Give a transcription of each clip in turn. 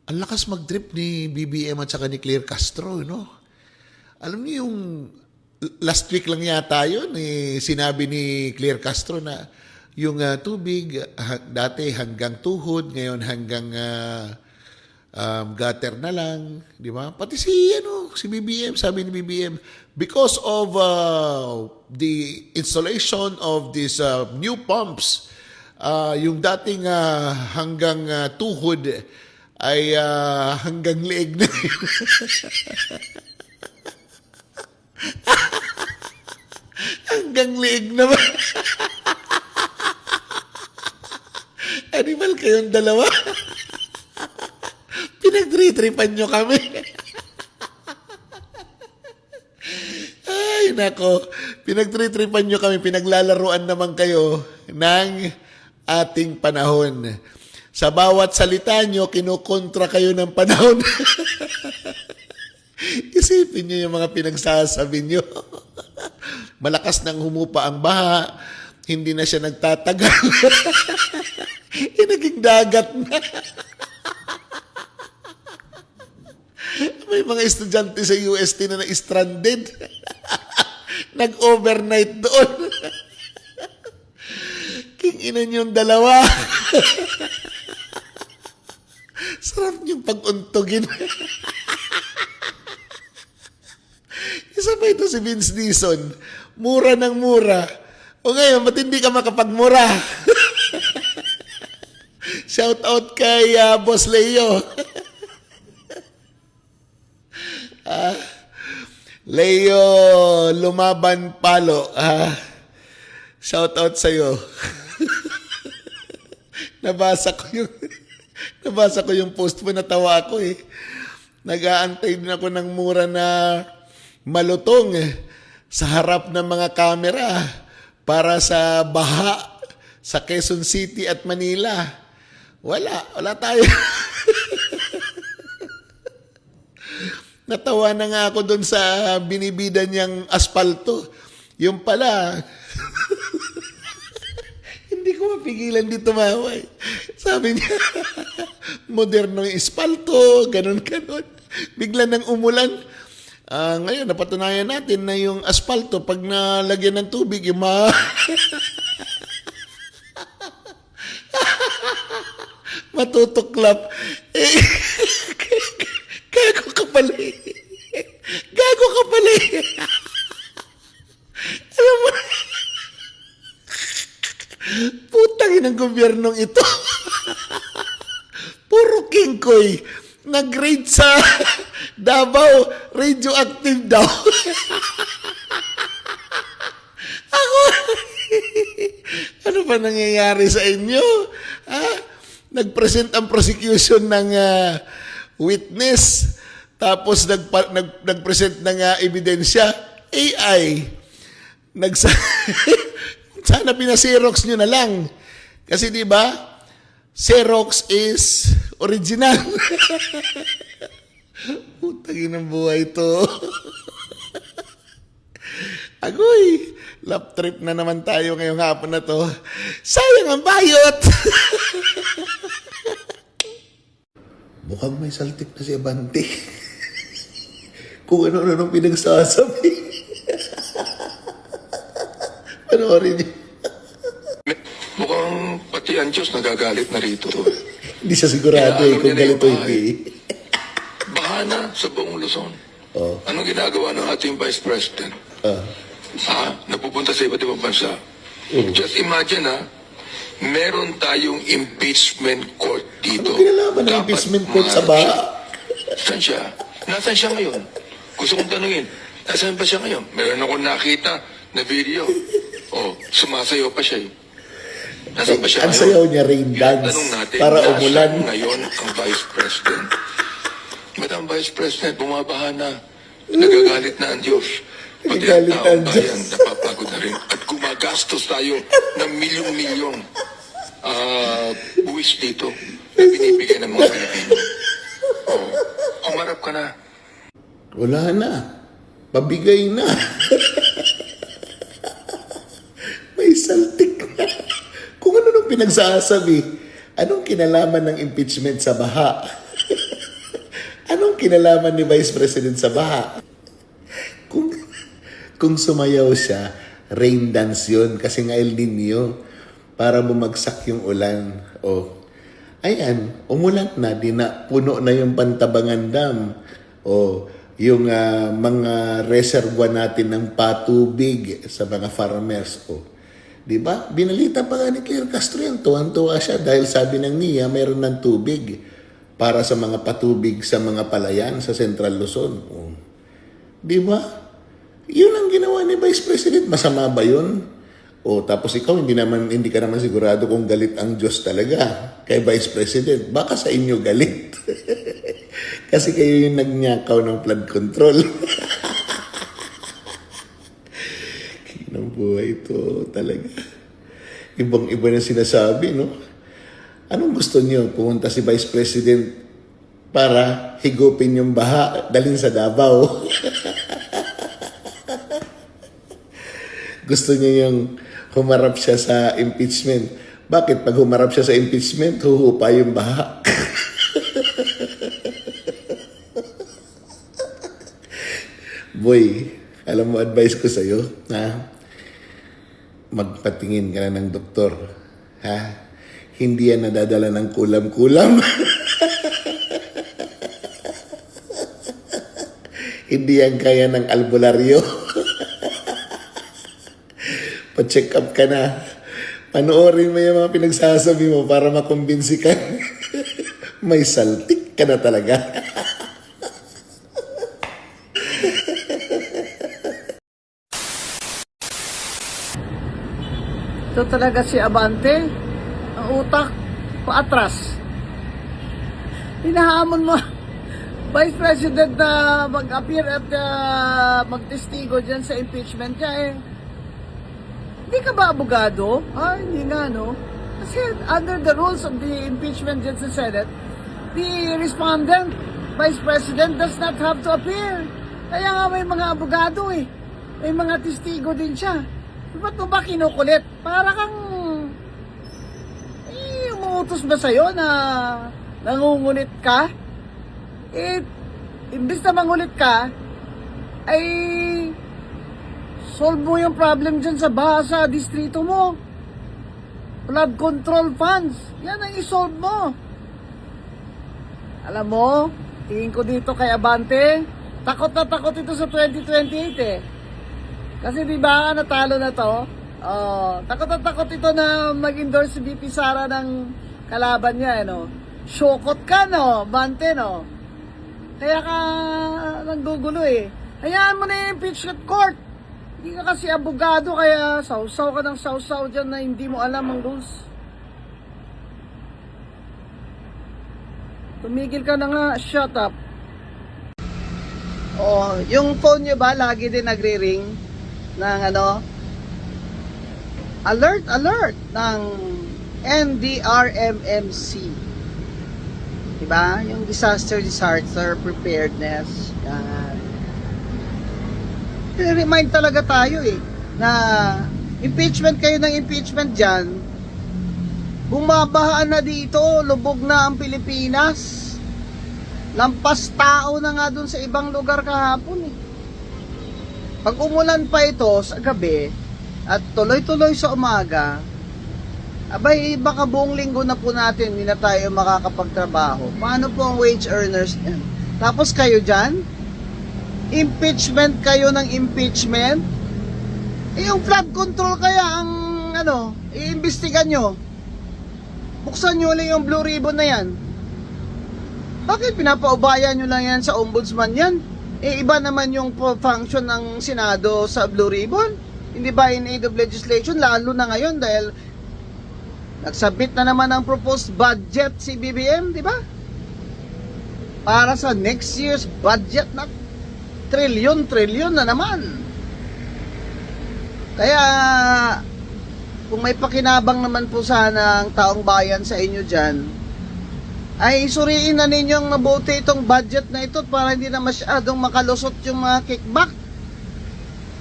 Ang lakas mag-trip ni BBM at saka ni Claire Castro, no? Alam niyo yung last week lang yata yun, sinabi ni Claire Castro na yung tubig dati hanggang tuhod, ngayon hanggang gutter na lang, di ba? Pati si BBM, sabi ni BBM, because of the installation of these new pumps, yung dating hanggang tuhod ay hanggang leeg na yun. Hanggang leeg naman. Animal kayong dalawa. Pinagtritripan nyo kami. Ay, nako. Pinagtritripan nyo kami. Pinaglalaruan naman kayo ng ating panahon. Sa bawat salita nyo, kinukontra kayo ng panahon. Isipin nyo yung mga pinagsasabi nyo. Malakas nang humupa ang baha, hindi na siya nagtatagal. Naging dagat na. May mga estudyante sa UST na na-stranded. Nag-overnight doon. Kinginan yung dalawa. Sarap niyong pag-untugin. Isa pa ito si Vince Dizon. Mura ng mura. O ngayon, ba't hindi ka makapagmura? Shout out kay Boss Leo. Leo Lumaban Palo. Shout out sa'yo. Nabasa ko yung post mo, natawa ako eh. Nag-aantay din ako ng mura na malutong sa harap ng mga kamera para sa baha sa Quezon City at Manila. Wala tayo. Natawa na nga ako doon sa binibida niyang aspalto. Yung pala, hindi ko mapigilan di tumawa eh. Sabi niya, moderno yung aspalto, ganun. Bigla nang umulan. Ngayon, napatunayan natin na yung aspalto, pag nalagyan ng tubig, yung matutuklap. Gago ka pala eh. Alam mo, putangin ng gobyernong ito. Puro kingkoy. Nag-grade sa Davao, radioactive daw. Ako, ano pa nangyayari sa inyo? Nag-present ang prosecution ng witness, tapos nag-present ng ebidensya, AI. Sana pina-Xerox nyo na lang. Kasi di ba, Xerox is original. Putangin ng buhay to. Agoy, lap trip na naman tayo ngayong hapon na to. Sayang ang bayot. Mukhang may saltik na si Abante. Kung ano-ano pinagsasabi. Panoorin niyo. Mukhang pati ang Diyos nagagalit na rito. Hindi siya sigurado kung galito hindi. Baha na sa buong Luzon. Oh. Anong ginagawa ng ating Vice President? Napupunta sa iba't ibang bansa. Just imagine meron tayong impeachment court dito. Ano kinalaman ng impeachment court sa baha? Saan siya? Nasaan siya ngayon? Gusto kong tanungin, nasaan ba siya ngayon? Meron akong nakita na video. Sumasayaw pa siya. Nasaan ba siya Ang ngayon? sayaw niya rain dance para umulan. Nasaan ngayon ang Vice President? Madam Vice President, bumabaha na. Nagagalit na ang Diyos. Pati ang Nagagalit taong ang Diyos. bayan, napapagod na rin. At gumagastos tayo ng milyong-milyong buwis dito na binibigay ng mga Pilipino. Humarap ka na. Wala na. Pabigay na. May saltik na. Kung ano nung pinagsasabi, anong kinalaman ng impeachment sa baha? Anong kinalaman ni Vice President sa baha? Kung, kung sumayaw siya, rain dance yun kasi nga El Nino para bumagsak yung ulan. O, ayan, umulan na, di na, puno na yung Pantabangan Dam. O, yung mga reservoir natin ng patubig sa mga farmers. O, di ba? Binalita pa nga ni Claire Castro yan, tuwan-tuwa siya dahil sabi ng NIA, mayroon ng tubig para sa mga patubig sa mga palayan sa Central Luzon. O, di ba? Yun ang ginawa ni Vice President. Masama ba yun? O tapos ikaw, hindi ka naman sigurado kung galit ang Diyos talaga kay Vice President. Baka sa inyo galit. Kasi kayo yung nagnyakaw ng flood control. Kinang buhay ito talaga. Ibang-iba na sinasabi, no? Anong gusto niyo? Pumunta si Vice President para higupin yung baha, dalhin sa Davao. Gusto niya yung humarap siya sa impeachment. Bakit? Pag humarap siya sa impeachment, huhupa yung baha. Boy, alam mo, advice ko sa'yo, ha? Magpatingin ka na ng doktor. Ha? Hindi yan nadadala ng kulam-kulam. Hindi yan kaya ng albularyo. Pa-check up ka na. Panoorin mo yung mga pinagsasabi mo para makumbinsi ka. May saltik ka na talaga. Ito talaga si Abante, ang utak paatras. Hinahamon mo Vice President na mag-appear at magtestigo dyan sa impeachment niya eh. Hindi ka ba abogado? Hindi nga, no? Kasi under the rules of the impeachment dyan sa Senate, the respondent, Vice President, does not have to appear. Kaya nga may mga abogado eh. May mga testigo din siya. Ba't mo ba kinukulit? Para kang... umuutos ba sa'yo na nangungulit ka? Imbis na mangulit ka, ay... solve mo yung problem dyan sa baha sa distrito mo. Flood control funds. Yan ang isolve mo. Alam mo, tingin ko dito kay Abante, takot na takot ito sa 2028 eh. Kasi di ba natalo na to? Takot na takot ito na mag-endorse si VP Sara ng kalaban niya, no? Syokot ka, no? Abante, no? Kaya ka nanggugulo eh. Hayaan mo na yung impeachment court. Hindi ka kasi abogado, kaya sausaw ka ng sausaw dyan na hindi mo alam ang rules. Tumigil ka na nga, shut up. Yung phone nyo ba, lagi din nagre-ring ng alert ng NDRMMC. Diba? Yung disaster preparedness. Yan. Remind talaga tayo eh na impeachment kayo ng impeachment dyan, bumabahaan na dito, lubog na ang Pilipinas, lampas tao na nga dun sa ibang lugar kahapon eh. Pag umulan pa ito sa gabi at tuloy-tuloy sa umaga, abay baka buong linggo na po natin hindi na tayo makakapagtrabaho. Paano po ang wage earners yan? Tapos kayo dyan, impeachment kayo ng impeachment. Yung flood control kaya ang iimbestigan nyo. Buksan nyo lang yung blue ribbon na yan. Bakit pinapaubayan nyo lang yan sa ombudsman yan? Iba naman yung function ng Senado sa blue ribbon. Hindi ba in aid of legislation? Lalo na ngayon dahil nagsabit na naman ang proposed budget si BBM, di ba? Para sa next year's budget na trilyon na naman. Kaya kung may pakinabang naman po sana ang taong bayan sa inyo dyan, ay suriin na ninyong mabuti itong budget na ito para hindi na masyadong makalusot yung mga kickback.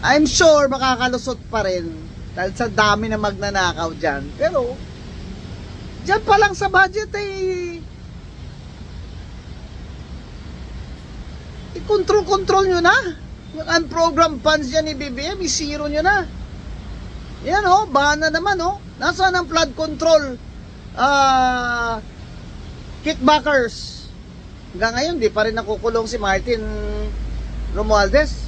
I'm sure makakalusot pa rin dahil sa dami na magnanakaw dyan. Pero dyan pa lang sa budget ay i-control nyo na. Yung unprogrammed funds dyan ni BBM, i-zero nyo na. Yan bahan na naman Nasaan ang flood control kickbackers? Hanggang ngayon, di pa rin nakukulong si Martin Romualdez.